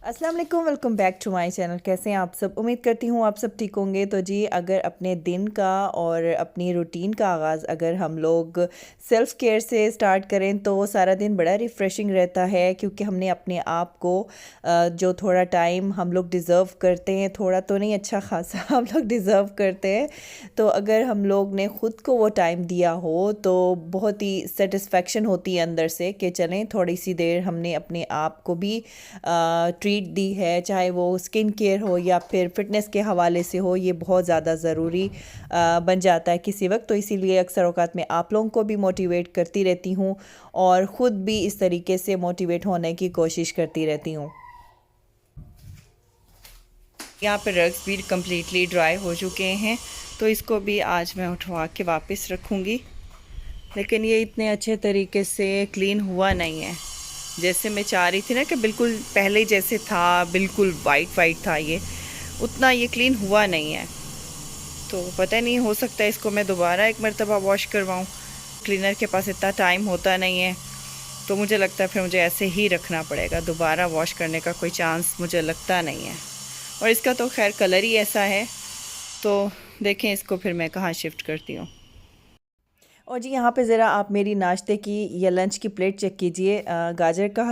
अस्सलाम वालेकुम, welcome back to my channel. कैसे हैं आप सब? उम्मीद करती हूँ आप सब ठीक होंगे। तो जी, अगर अपने दिन का और अपनी रूटीन का आगाज़ अगर हम लोग सेल्फ़ केयर से स्टार्ट करें तो सारा दिन बड़ा रिफ़्रेशिंग रहता है, क्योंकि हमने अपने आप को जो थोड़ा टाइम हम लोग डिज़र्व करते हैं, थोड़ा तो नहीं अच्छा खासा हम लोग डिज़र्व करते हैं। तो अगर हम लोग ने ख़ुद को वो टाइम दिया हो तो बहुत ही सेटिस्फेक्शन होती है अंदर से कि चलें थोड़ी सी देर हमने अपने आप को भी ट्रीट दी है, चाहे वो स्किन केयर हो या फिर फ़िटनेस के हवाले से हो। ये बहुत ज़्यादा ज़रूरी बन जाता है किसी वक्त। तो इसीलिए अक्सर औक़ात में आप लोगों को भी मोटिवेट करती रहती हूँ और ख़ुद भी इस तरीके से मोटिवेट होने की कोशिश करती रहती हूँ। यहाँ पर रग्स भी कम्प्लीटली ड्राई हो चुके हैं, तो इसको भी आज मैं उठवा के वापस रखूँगी। लेकिन ये इतने अच्छे तरीके से क्लीन हुआ नहीं है जैसे मैं चाह रही थी ना, कि बिल्कुल पहले जैसे था, बिल्कुल वाइट था। ये उतना ये क्लीन हुआ नहीं है। तो पता नहीं, हो सकता है इसको मैं दोबारा एक मरतबा वॉश करवाऊँ। क्लीनर के पास इतना टाइम होता नहीं है, तो मुझे लगता है फिर मुझे ऐसे ही रखना पड़ेगा। दोबारा वॉश करने का कोई चांस मुझे लगता नहीं है। और इसका तो खैर कलर ही ऐसा है, तो देखें इसको फिर मैं कहाँ शिफ्ट करती हूँ। और जी, यहाँ पे ज़रा आप मेरी नाश्ते की या लंच की प्लेट चेक कीजिए। गाजर का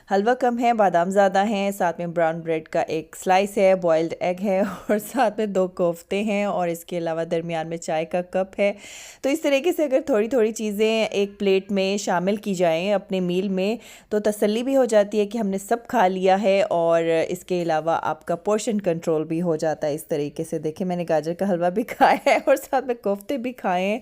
हलवा कम है, बादाम ज़्यादा हैं, साथ में ब्राउन ब्रेड का एक स्लाइस है, बॉइल्ड एग है और साथ में 2 कोफ्ते हैं और इसके अलावा दरमियान में चाय का कप है। तो इस तरीके से अगर थोड़ी थोड़ी चीज़ें एक प्लेट में शामिल की जाएँ अपने मील में, तो तसल्ली भी हो जाती है कि हमने सब खा लिया है और इसके अलावा आपका पोर्शन कंट्रोल भी हो जाता है। इस तरीके से देखिए, मैंने गाजर का हलवा भी खाया है और साथ में कोफ्ते भी खाए हैं।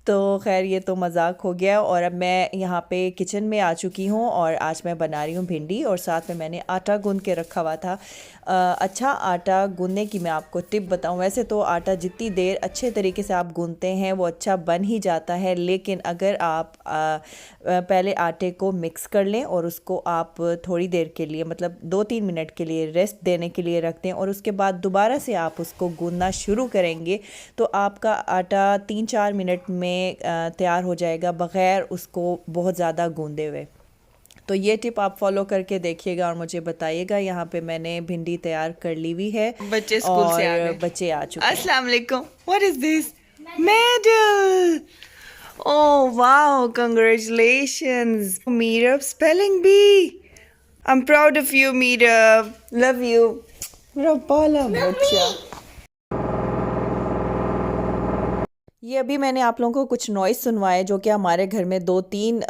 तो खैर, ये तो मजाक हो गया। और अब मैं यहाँ पे किचन में आ चुकी हूँ और आज मैं बना रही हूँ भिंडी और साथ में मैंने आटा गूंद के रखा हुआ था। अच्छा आटा गूंदने की मैं आपको टिप बताऊँ। वैसे तो आटा जितनी देर अच्छे तरीके से आप गूंदते हैं वो अच्छा बन ही जाता है, लेकिन अगर आप पहले आटे को मिक्स कर लें और उसको आप थोड़ी देर के लिए, मतलब 2-3 मिनट के लिए रेस्ट देने के लिए रख दें और उसके बाद दोबारा से आप उसको गूंदना शुरू करेंगे, तो आपका आटा 3-4 मिनट में तैयार हो जाएगा, बग़ैर उसको बहुत ज़्यादा गूंदे हुए। तो ये टिप आप फॉलो करके देखिएगा और मुझे बताइएगा। यहाँ पे मैंने भिंडी तैयार कर ली हुई है। बच्चे स्कूल से आ और गए। बच्चे आ चुके हैं। अस्सलाम वालेकुम। What is this? Medal. Oh wow, congratulations Meerab, spelling bee. I am proud of you Meerab, love you मेरा बाला बच्चा। ये अभी मैंने आप लोगों को कुछ नॉइज़ सुनवाए जो कि हमारे घर में 2-3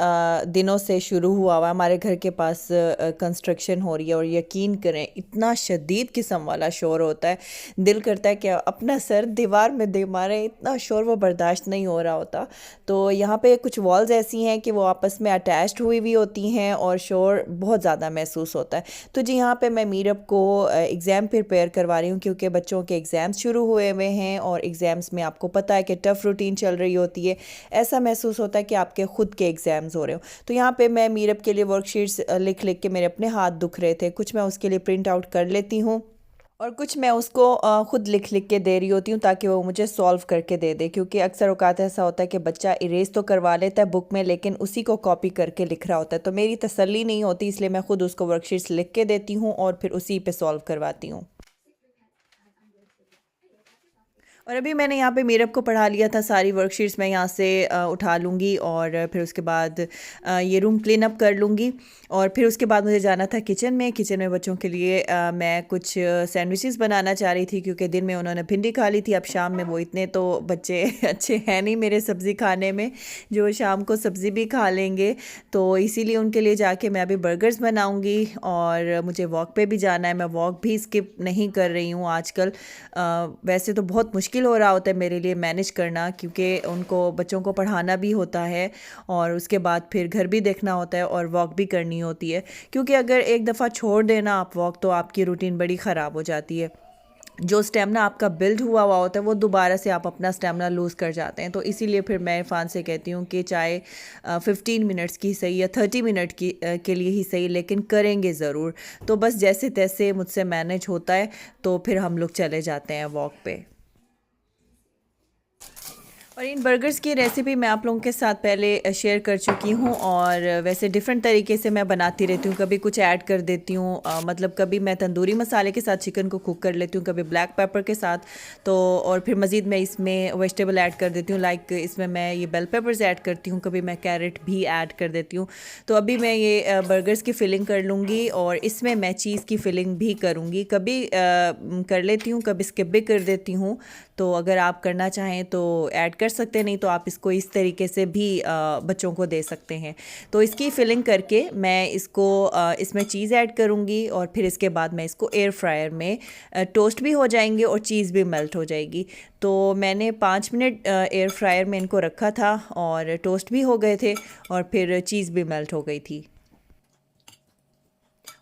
दिनों से शुरू हुआ हुआ है। हमारे घर के पास कंस्ट्रक्शन हो रही है और यकीन करें इतना शदीद किस्म वाला शोर होता है, दिल करता है कि अपना सर दीवार में दे मारे, इतना शोर वो बर्दाश्त नहीं हो रहा होता। तो यहाँ पे कुछ वॉल्स ऐसी हैं कि वो आपस में अटैच्ड हुई हुई होती हैं और शोर बहुत ज़्यादा महसूस होता है। तो जी, यहाँ पे मैं मीरब को एग्ज़ाम प्रिपेयर करवा रही हूँ, क्योंकि बच्चों के एग्ज़ाम्स शुरू हुए हुए हैं और एग्ज़ाम्स में आपको पता है कि टफ़ रूटीन चल रही होती है। ऐसा महसूस होता है कि आपके ख़ुद के एग्ज़ाम्स हो रहे हो। तो यहाँ पे मैं मीरब के लिए वर्कशीट्स लिख लिख के मेरे अपने हाथ दुख रहे थे, कुछ मैं उसके लिए प्रिंट आउट कर लेती हूँ और कुछ मैं उसको ख़ुद लिख लिख के दे रही होती हूँ ताकि वो मुझे सॉल्व करके दे दे। क्योंकि अक्सर औक़ात ऐसा होता है कि बच्चा इरेज़ तो करवा लेता है बुक में, लेकिन उसी को कॉपी करके लिख रहा होता है। तो मेरी तसल्ली नहीं होती, इसलिए मैं ख़ुद उसको वर्कशीट्स लिख के देती हूँ और फिर उसी पे सॉल्व करवाती हूँ। और अभी मैंने यहाँ पे मीरब को पढ़ा लिया था, सारी वर्कशीट्स मैं यहाँ से उठा लूँगी और फिर उसके बाद ये रूम क्लीन अप कर लूँगी। और फिर उसके बाद मुझे जाना था किचन में बच्चों के लिए मैं कुछ सैंडविचेस बनाना चाह रही थी, क्योंकि दिन में उन्होंने भिंडी खा ली थी। अब शाम में वो इतने तो बच्चे अच्छे हैं नहीं मेरे सब्ज़ी खाने में, जो शाम को सब्ज़ी भी खा लेंगे। तो इसीलिए उनके लिए जाके मैं अभी बर्गर्स बनाऊँगी और मुझे वॉक पे भी जाना है। मैं वॉक भी स्किप नहीं कर रही हूँ आजकल। वैसे तो बहुत मुश्किल हो रहा होता है मेरे लिए मैनेज करना, क्योंकि उनको बच्चों को पढ़ाना भी होता है और उसके बाद फिर घर भी देखना होता है और वॉक भी करनी होती है। क्योंकि अगर एक दफ़ा छोड़ देना आप वॉक, तो आपकी रूटीन बड़ी ख़राब हो जाती है। जो स्टेमिना आपका बिल्ड हुआ हुआ होता है वो दोबारा से आप अपना स्टेमिना लूज़ कर जाते हैं। तो इसीलिए फिर मैं इरफान से कहती हूँ कि चाहे 15 मिनट्स की सही या 30 मिनट की के लिए ही सही, लेकिन करेंगे ज़रूर। तो बस जैसे तैसे मुझसे मैनेज होता है, तो फिर हम लोग चले जाते हैं वॉक पे। और इन बर्गर्स की रेसिपी मैं आप लोगों के साथ पहले शेयर कर चुकी हूँ और वैसे डिफरेंट तरीके से मैं बनाती रहती हूँ। कभी कुछ ऐड कर देती हूँ, मतलब कभी मैं तंदूरी मसाले के साथ चिकन को कुक कर लेती हूँ, कभी ब्लैक पेपर के साथ। तो और फिर मज़ीद मैं इसमें वेजिटेबल ऐड कर देती हूँ, लाइक इसमें मैं ये बेल पेपर्स ऐड करती हूँ, कभी मैं कैरेट भी ऐड कर देती हूँ। तो अभी मैं ये बर्गर्स की फिलिंग कर लूँगी और इसमें मैं चीज़ की फिलिंग भी करूँगी। कभी कर लेती हूँ, कभी स्किप भी कर देती हूँ। तो अगर आप करना चाहें तो ऐड कर सकते हैं, नहीं तो आप इसको इस तरीके से भी बच्चों को दे सकते हैं। तो इसकी फिलिंग करके मैं इसको इसमें चीज़ ऐड करूँगी और फिर इसके बाद मैं इसको एयर फ्रायर में टोस्ट भी हो जाएंगे और चीज़ भी मेल्ट हो जाएगी। तो मैंने 5 मिनट एयर फ्रायर में इनको रखा था और टोस्ट भी हो गए थे और फिर चीज़ भी मेल्ट हो गई थी।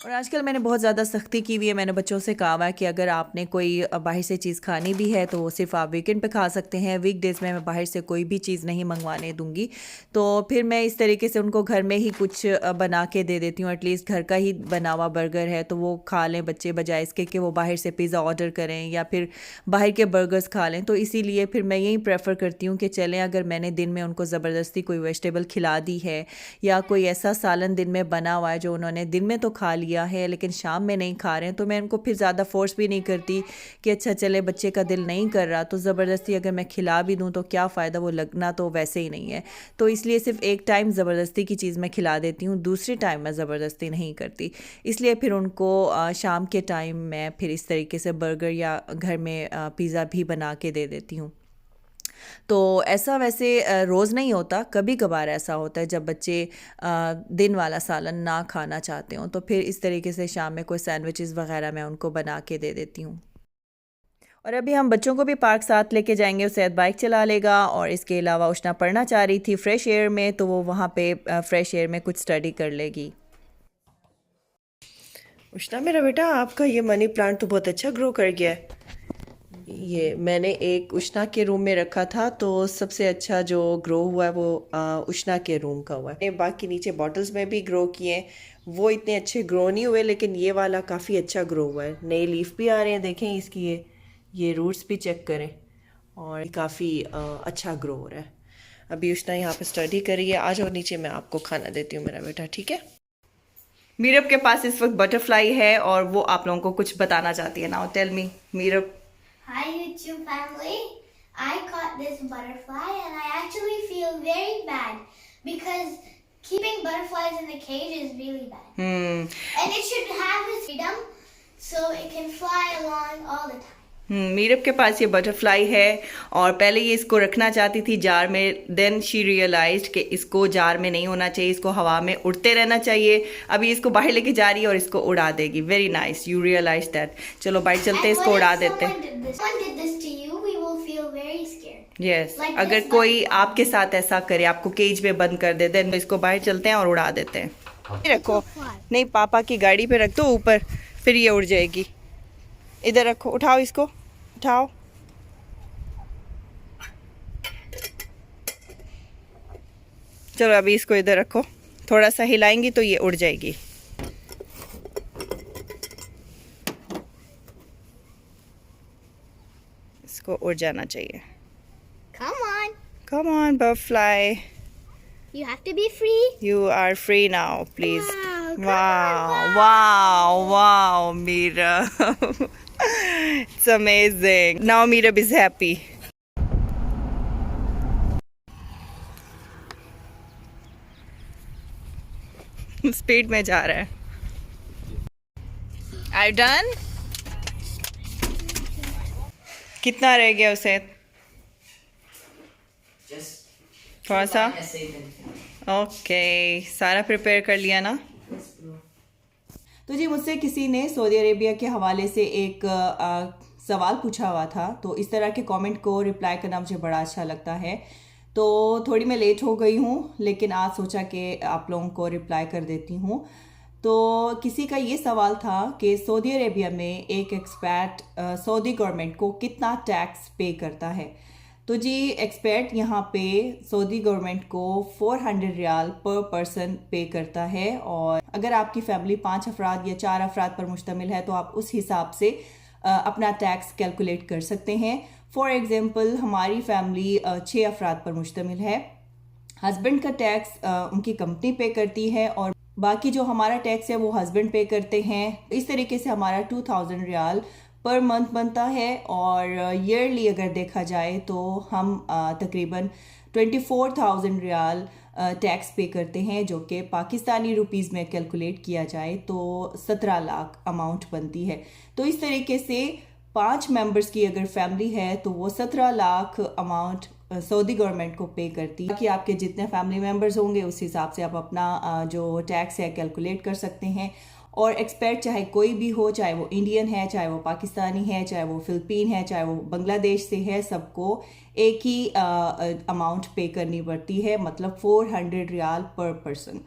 और आजकल मैंने बहुत ज़्यादा सख्ती की हुई है। मैंने बच्चों से कहा हुआ है कि अगर आपने कोई बाहर से चीज़ खानी भी है तो वो सिर्फ आप वीकेंड पे खा सकते हैं, वीकडेज़ में मैं बाहर से कोई भी चीज़ नहीं मंगवाने दूंगी। तो फिर मैं इस तरीके से उनको घर में ही कुछ बना के दे देती हूँ। एटलीस्ट घर का ही बना हुआ बर्गर है तो वो खा लें बच्चे, बजाय इसके कि वो बाहर से पिज़्ज़ा ऑर्डर करें या फिर बाहर के बर्गर्स खा लें। तो इसीलिए फिर मैं यही प्रेफर करती हूँ कि चलें, अगर मैंने दिन में उनको ज़बरदस्ती कोई वेजिटेबल खिला दी है या कोई ऐसा सालन दिन में बना हुआ है जो उन्होंने दिन में तो खा लिया है लेकिन शाम में नहीं खा रहे हैं, तो मैं उनको फिर ज़्यादा फोर्स भी नहीं करती कि अच्छा चले बच्चे का दिल नहीं कर रहा तो ज़बरदस्ती अगर मैं खिला भी दूँ तो क्या फ़ायदा, वो लगना तो वैसे ही नहीं है। तो इसलिए सिर्फ एक टाइम ज़बरदस्ती की चीज़ मैं खिला देती हूँ, दूसरी टाइम मैं ज़बरदस्ती नहीं करती। इसलिए फिर उनको शाम के टाइम मैं फिर इस तरीके से बर्गर या घर में पिज़्ज़ा भी बना के दे देती हूँ। तो ऐसा वैसे रोज़ नहीं होता, कभी कभार ऐसा होता है जब बच्चे दिन वाला सालन ना खाना चाहते हों, तो फिर इस तरीके से शाम में कोई सैंडविचेस वगैरह मैं उनको बना के दे देती हूँ। और अभी हम बच्चों को भी पार्क साथ लेके जाएंगे, उसैद बाइक चला लेगा और इसके अलावा उष्णा पढ़ना चाह रही थी फ्रेश एयर में, तो वो वहाँ पे फ्रेश एयर में कुछ स्टडी कर लेगी। उष्णा मेरा बेटा, आपका ये मनी प्लांट तो बहुत अच्छा ग्रो कर गया है। ये मैंने एक उष्णा के रूम में रखा था तो सबसे अच्छा जो ग्रो हुआ है वो उष्णा के रूम का हुआ है। बाकी नीचे बॉटल्स में भी ग्रो किए हैं, वो इतने अच्छे ग्रो नहीं हुए, लेकिन ये वाला काफ़ी अच्छा ग्रो हुआ है। नए लीफ भी आ रहे हैं, देखें इसकी ये रूट्स भी चेक करें और काफ़ी अच्छा ग्रो हो रहा है। अभी उष्णा यहाँ पे स्टडी करिए, आ जाओ नीचे, मैं आपको खाना देती हूँ मेरा बेटा, ठीक है। मीरब के पास इस वक्त बटरफ्लाई है और वो आप लोगों को कुछ बताना चाहती है। Now tell me Meerab. Hi YouTube family, I caught this butterfly and I actually feel very bad because keeping butterflies in the cage is really bad. And it should have its freedom so it can fly along all the time. Meerab के पास ये butterfly है और पहले ये इसको रखना चाहती थी जार में, देन शी रियलाइज्ड कि इसको जार में नहीं होना चाहिए, इसको हवा में उड़ते रहना चाहिए। अभी इसको बाहर लेके जा रही है और इसको उड़ा देगी। Very nice, you realize that. चलो बाहर चलते हैं, इसको उड़ा देते हैं। यस, अगर कोई आपके साथ ऐसा करे, आपको केज में बंद कर दे, देन इसको बाहर चलते हैं और उड़ा देते हैं। रखो, नहीं पापा की गाड़ी पे रख दो ऊपर, फिर ये उड़ जाएगी। इधर रखो, उठाओ इसको, उठाओ। चलो अभी इसको इधर रखो, थोड़ा सा हिलाएंगी तो ये उड़ जाएगी। इसको उड़ जाना चाहिए। Come on. Come on, butterfly. You have to be free. You are free now, please. Wow. Wow, wow, Mira. It's amazing. Now Mira is happy. Speed में जा रहा है। Are you done? कितना रह गया उसे? थोड़ा सा। ओके, सारा प्रिपेयर कर लिया ना? तो जी मुझसे किसी ने सऊदी अरेबिया के हवाले से एक सवाल पूछा हुआ था, तो इस तरह के कमेंट को रिप्लाई करना मुझे बड़ा अच्छा लगता है। तो थोड़ी मैं लेट हो गई हूँ, लेकिन आज सोचा कि आप लोगों को रिप्लाई कर देती हूँ। तो किसी का ये सवाल था कि सऊदी अरेबिया में एक एक्सपैट सऊदी गवर्नमेंट को कितना टैक्स पे करता है। तो जी एक्सपैट यहाँ पे सऊदी गवर्नमेंट को 400 रियाल पर पर्सन पे करता है, और अगर आपकी फैमिली 5 अफराद या 4 अफराद पर मुश्तमिल है तो आप उस हिसाब से अपना टैक्स कैलकुलेट कर सकते हैं। फॉर एग्ज़ाम्पल हमारी फैमिली 6 अफराद पर मुश्तमिल है। हस्बैंड का टैक्स उनकी कंपनी पे करती है और बाकी जो हमारा टैक्स है वो हस्बैंड पे करते हैं। इस तरीके से हमारा 2000 रियाल पर मंथ बनता है और ईयरली अगर देखा जाए तो हम तकरीबन 24,000 रियाल टैक्स पे करते हैं, जो कि पाकिस्तानी रुपीज़ में कैलकुलेट किया जाए तो 17 लाख अमाउंट बनती है। तो इस तरीके से 5 मेंबर्स की अगर फैमिली है तो वो 17 लाख अमाउंट सऊदी गवर्नमेंट को पे करती है। कि आपके जितने फैमिली मेंबर्स होंगे उस हिसाब से आप अपना जो टैक्स है कैलकुलेट कर सकते हैं। और एक्सपेट चाहे कोई भी हो, चाहे वो इंडियन है, चाहे वो पाकिस्तानी है, चाहे वो फिलिपीन है, चाहे वो बांग्लादेश से है, सबको एक ही अमाउंट पे करनी पड़ती है, मतलब 400 रियाल पर पर्सन।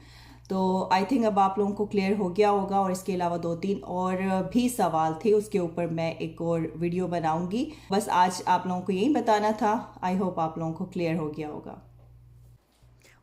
तो आई थिंक अब आप लोगों को क्लियर हो गया होगा। और इसके अलावा 2-3 और भी सवाल थे, उसके ऊपर मैं एक और वीडियो बनाऊंगी। बस आज आप लोगों को यही बताना था। आई होप आप लोगों को क्लियर हो गया होगा।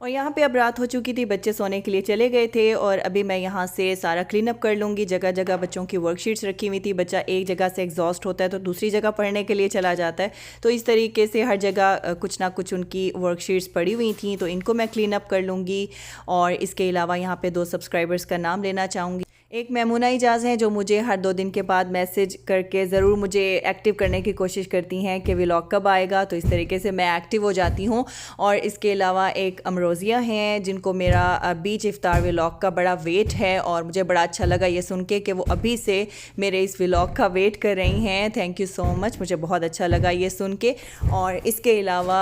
और यहाँ पे अब रात हो चुकी थी, बच्चे सोने के लिए चले गए थे और अभी मैं यहाँ से सारा क्लीन अप कर लूँगी। जगह जगह बच्चों की वर्कशीट्स रखी हुई थी। बच्चा एक जगह से एग्जॉस्ट होता है तो दूसरी जगह पढ़ने के लिए चला जाता है, तो इस तरीके से हर जगह कुछ ना कुछ उनकी वर्कशीट्स पड़ी हुई थी, तो इनको मैं क्लीन अप कर लूँगी। और इसके अलावा यहाँ पर 2 सब्सक्राइबर्स का नाम लेना चाहूँगी। एक मैमूना इजाज़ हैं जो मुझे हर 2 दिन के बाद मैसेज करके ज़रूर मुझे एक्टिव करने की कोशिश करती हैं कि व्लॉग कब आएगा, तो इस तरीके से मैं एक्टिव हो जाती हूँ। और इसके अलावा एक अमरोज़िया हैं जिनको मेरा बीच इफ्तार व्लॉग का बड़ा वेट है और मुझे बड़ा अच्छा लगा ये सुन के कि वो अभी से मेरे इस व्लॉग का वेट कर रही हैं। थैंक यू सो मच, मुझे बहुत अच्छा लगा ये सुन के। और इसके अलावा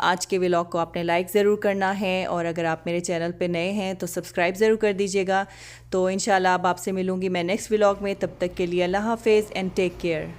आज के व्लॉग को आपने लाइक ज़रूर करना है और अगर आप मेरे चैनल पे नए हैं तो सब्सक्राइब ज़रूर कर दीजिएगा। तो इंशाल्लाह अब आपसे मिलूँगी मैं नेक्स्ट व्लॉग में। तब तक के लिए अल्लाह हाफ़िज़ एंड टेक केयर।